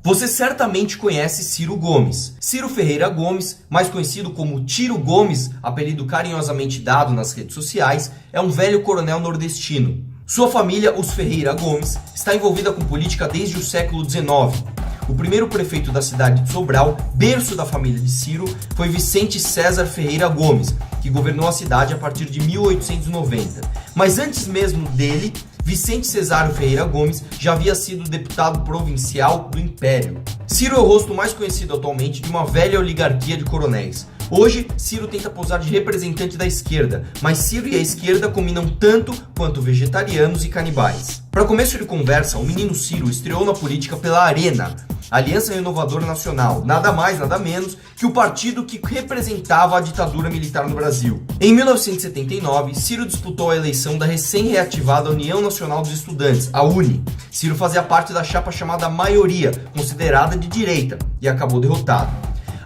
Você certamente conhece Ciro Gomes. Ciro Ferreira Gomes, mais conhecido como Tiro Gomes, apelido carinhosamente dado nas redes sociais, é um velho coronel nordestino. Sua família, os Ferreira Gomes, está envolvida com política desde o século XIX. O primeiro prefeito da cidade de Sobral, berço da família de Ciro, foi Vicente César Ferreira Gomes, que governou a cidade a partir de 1890. Mas antes mesmo dele, Vicente Cesário Ferreira Gomes já havia sido deputado provincial do Império. Ciro é o rosto mais conhecido atualmente de uma velha oligarquia de coronéis. Hoje, Ciro tenta posar de representante da esquerda, mas Ciro e a esquerda combinam tanto quanto vegetarianos e canibais. Para começo de conversa, o menino Ciro estreou na política pela Arena, Aliança Renovadora Nacional, nada mais, nada menos que o partido que representava a ditadura militar no Brasil. Em 1979, Ciro disputou a eleição da recém-reativada União Nacional dos Estudantes, a UNE. Ciro fazia parte da chapa chamada Maioria, considerada de direita, e acabou derrotado.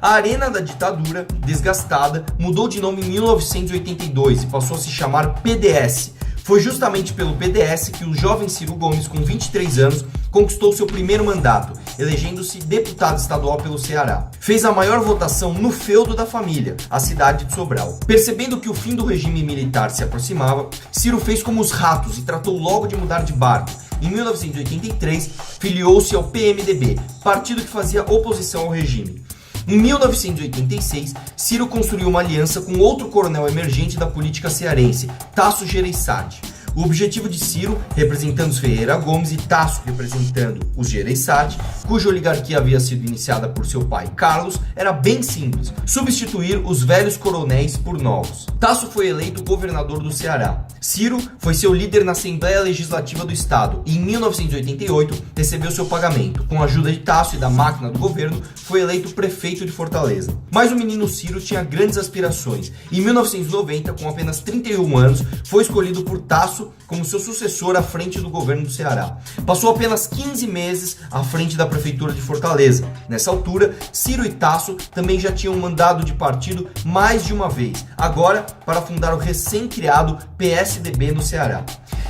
A Arena da ditadura, desgastada, mudou de nome em 1982 e passou a se chamar PDS. Foi justamente pelo PDS que o jovem Ciro Gomes, com 23 anos, conquistou seu primeiro mandato, elegendo-se deputado estadual pelo Ceará. Fez a maior votação no feudo da família, a cidade de Sobral. Percebendo que o fim do regime militar se aproximava, Ciro fez como os ratos e tratou logo de mudar de barco. Em 1983, filiou-se ao PMDB, partido que fazia oposição ao regime. Em 1986, Ciro construiu uma aliança com outro coronel emergente da política cearense, Tasso Gereissati. O objetivo de Ciro, representando os Ferreira Gomes, e Tasso representando os Gereissati, cuja oligarquia havia sido iniciada por seu pai Carlos, era bem simples: substituir os velhos coronéis por novos. Tasso foi eleito governador do Ceará. Ciro foi seu líder na Assembleia Legislativa do Estado e em 1988 recebeu seu pagamento. Com a ajuda de Tasso e da máquina do governo, foi eleito prefeito de Fortaleza. Mas o menino Ciro tinha grandes aspirações. Em 1990, com apenas 31 anos, foi escolhido por Tasso como seu sucessor à frente do governo do Ceará. Passou apenas 15 meses à frente da prefeitura de Fortaleza. Nessa altura, Ciro e Tasso também já tinham mandado de partido mais de uma vez, agora para fundar o recém-criado PSDB no Ceará.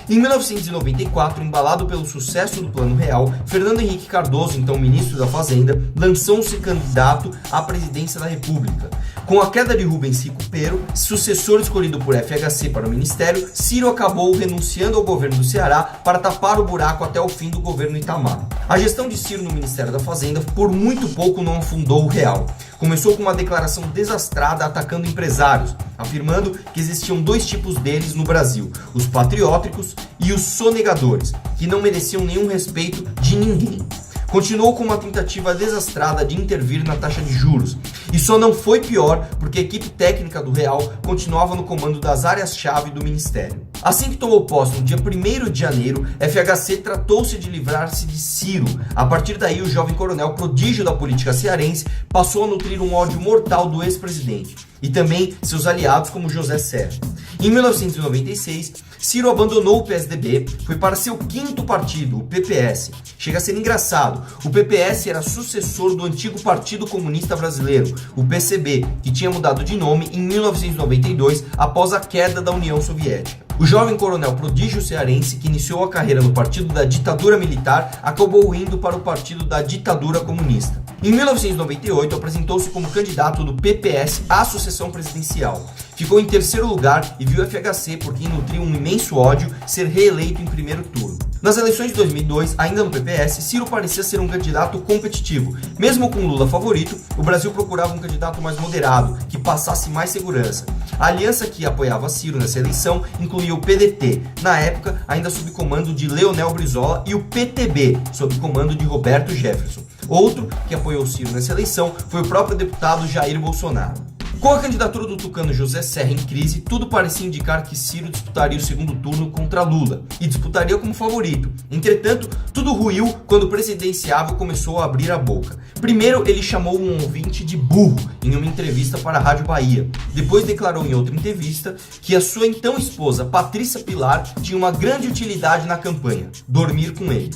Em 1994, embalado pelo sucesso do Plano Real, Fernando Henrique Cardoso, então ministro da Fazenda, lançou-se candidato à presidência da República. Com a queda de Rubens Rico Pero, sucessor escolhido por FHC para o ministério, Ciro acabou renunciando ao governo do Ceará para tapar o buraco até o fim do governo Itamar. A gestão de Ciro no Ministério da Fazenda por muito pouco não afundou o real. Começou com uma declaração desastrada atacando empresários, afirmando que existiam dois tipos deles no Brasil: os patrióticos e os sonegadores, que não mereciam nenhum respeito de ninguém. Continuou com uma tentativa desastrada de intervir na taxa de juros. E só não foi pior porque a equipe técnica do Real continuava no comando das áreas-chave do Ministério. Assim que tomou posse no dia 1º de janeiro, FHC tratou-se de livrar-se de Ciro. A partir daí, o jovem coronel prodígio da política cearense passou a nutrir um ódio mortal do ex-presidente e também seus aliados como José Serra. Em 1996, Ciro abandonou o PSDB, foi para seu quinto partido, o PPS. Chega a ser engraçado, o PPS era sucessor do antigo Partido Comunista Brasileiro, o PCB, que tinha mudado de nome em 1992 após a queda da União Soviética. O jovem coronel prodígio cearense, que iniciou a carreira no partido da ditadura militar, acabou indo para o partido da ditadura comunista. Em 1998, apresentou-se como candidato do PPS à sucessão presidencial. Ficou em terceiro lugar e viu o FHC, por quem nutriu um imenso ódio, ser reeleito em primeiro turno. Nas eleições de 2002, ainda no PPS, Ciro parecia ser um candidato competitivo. Mesmo com Lula favorito, o Brasil procurava um candidato mais moderado, que passasse mais segurança. A aliança que apoiava Ciro nessa eleição incluía o PDT, na época ainda sob comando de Leonel Brizola, e o PTB, sob comando de Roberto Jefferson. Outro que apoiou Ciro nessa eleição foi o próprio deputado Jair Bolsonaro. Com a candidatura do tucano José Serra em crise, tudo parecia indicar que Ciro disputaria o segundo turno contra Lula e disputaria como favorito. Entretanto, tudo ruiu quando o presidenciável começou a abrir a boca. Primeiro, ele chamou um ouvinte de burro em uma entrevista para a Rádio Bahia. Depois declarou em outra entrevista que a sua então esposa, Patrícia Pilar, tinha uma grande utilidade na campanha: dormir com ele.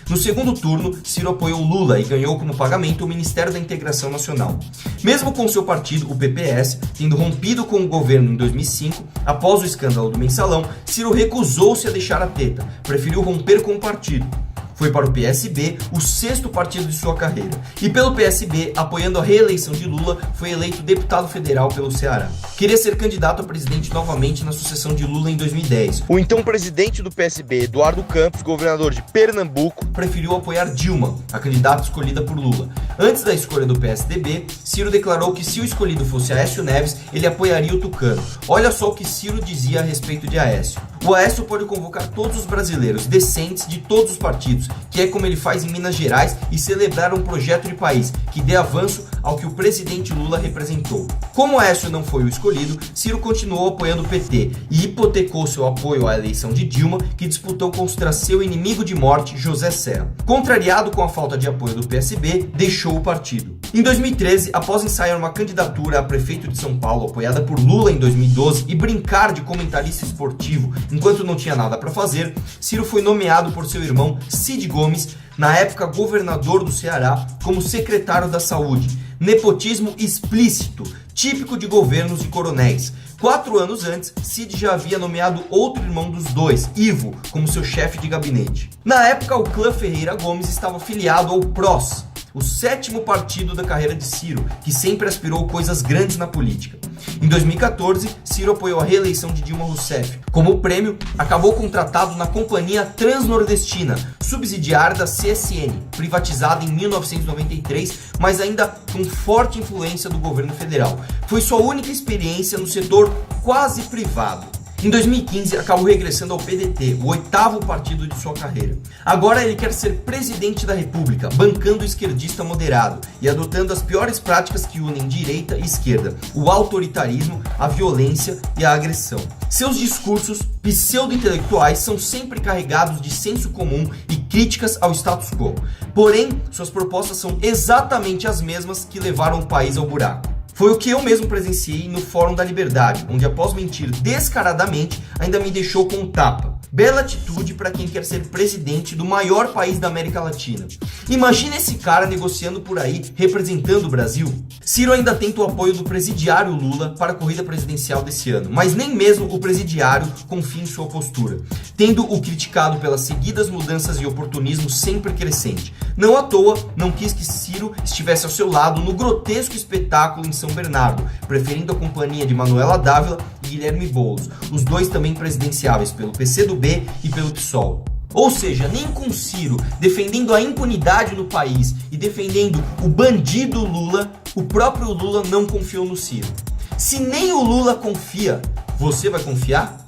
No segundo turno, Ciro apoiou Lula e ganhou como pagamento o Ministério da Integração Nacional. Mesmo com seu partido, o PPS, tendo rompido com o governo em 2005, após o escândalo do Mensalão, Ciro recusou-se a deixar a teta, preferiu romper com o partido. Foi para o PSB o sexto partido de sua carreira. E pelo PSB, apoiando a reeleição de Lula, foi eleito deputado federal pelo Ceará. Queria ser candidato a presidente novamente na sucessão de Lula em 2010. O então presidente do PSB, Eduardo Campos, governador de Pernambuco, preferiu apoiar Dilma, a candidata escolhida por Lula. Antes da escolha do PSDB, Ciro declarou que se o escolhido fosse Aécio Neves, ele apoiaria o tucano. Olha só o que Ciro dizia a respeito de Aécio. O Aécio pode convocar todos os brasileiros decentes de todos os partidos, que é como ele faz em Minas Gerais, e celebrar um projeto de país que dê avanço ao que o presidente Lula representou. Como Aécio não foi o escolhido, Ciro continuou apoiando o PT e hipotecou seu apoio à eleição de Dilma, que disputou contra seu inimigo de morte, José Serra. Contrariado com a falta de apoio do PSB, deixou o partido. Em 2013, após ensaiar uma candidatura a prefeito de São Paulo apoiada por Lula em 2012 e brincar de comentarista esportivo enquanto não tinha nada para fazer, Ciro foi nomeado por seu irmão Cid Gomes, na época governador do Ceará, como secretário da Saúde. Nepotismo explícito, típico de governos de coronéis. 4 anos antes, Cid já havia nomeado outro irmão dos dois, Ivo, como seu chefe de gabinete. Na época, o clã Ferreira Gomes estava filiado ao PROS, o sétimo partido da carreira de Ciro, que sempre aspirou coisas grandes na política. Em 2014, Ciro apoiou a reeleição de Dilma Rousseff. Como prêmio, acabou contratado na Companhia Transnordestina, subsidiária da CSN, privatizada em 1993, mas ainda com forte influência do governo federal. Foi sua única experiência no setor quase privado. Em 2015, acabou regressando ao PDT, o 8º partido de sua carreira. Agora ele quer ser presidente da República, bancando o esquerdista moderado e adotando as piores práticas que unem direita e esquerda, o autoritarismo, a violência e a agressão. Seus discursos pseudo-intelectuais são sempre carregados de senso comum e críticas ao status quo. Porém, suas propostas são exatamente as mesmas que levaram o país ao buraco. Foi o que eu mesmo presenciei no Fórum da Liberdade, onde após mentir descaradamente, ainda me deixou com um tapa. Bela atitude para quem quer ser presidente do maior país da América Latina. Imagina esse cara negociando por aí, representando o Brasil. Ciro ainda tenta o apoio do presidiário Lula para a corrida presidencial desse ano, mas nem mesmo o presidiário confia em sua postura, tendo o criticado pelas seguidas mudanças e oportunismo sempre crescente. Não à toa, não quis que Ciro estivesse ao seu lado no grotesco espetáculo em São Bernardo, preferindo a companhia de Manuela Dávila e Guilherme Boulos, os dois também presidenciáveis pelo PCdoB e pelo PSOL. Ou seja, nem com Ciro defendendo a impunidade no país e defendendo o bandido Lula, o próprio Lula não confiou no Ciro. Se nem o Lula confia, você vai confiar?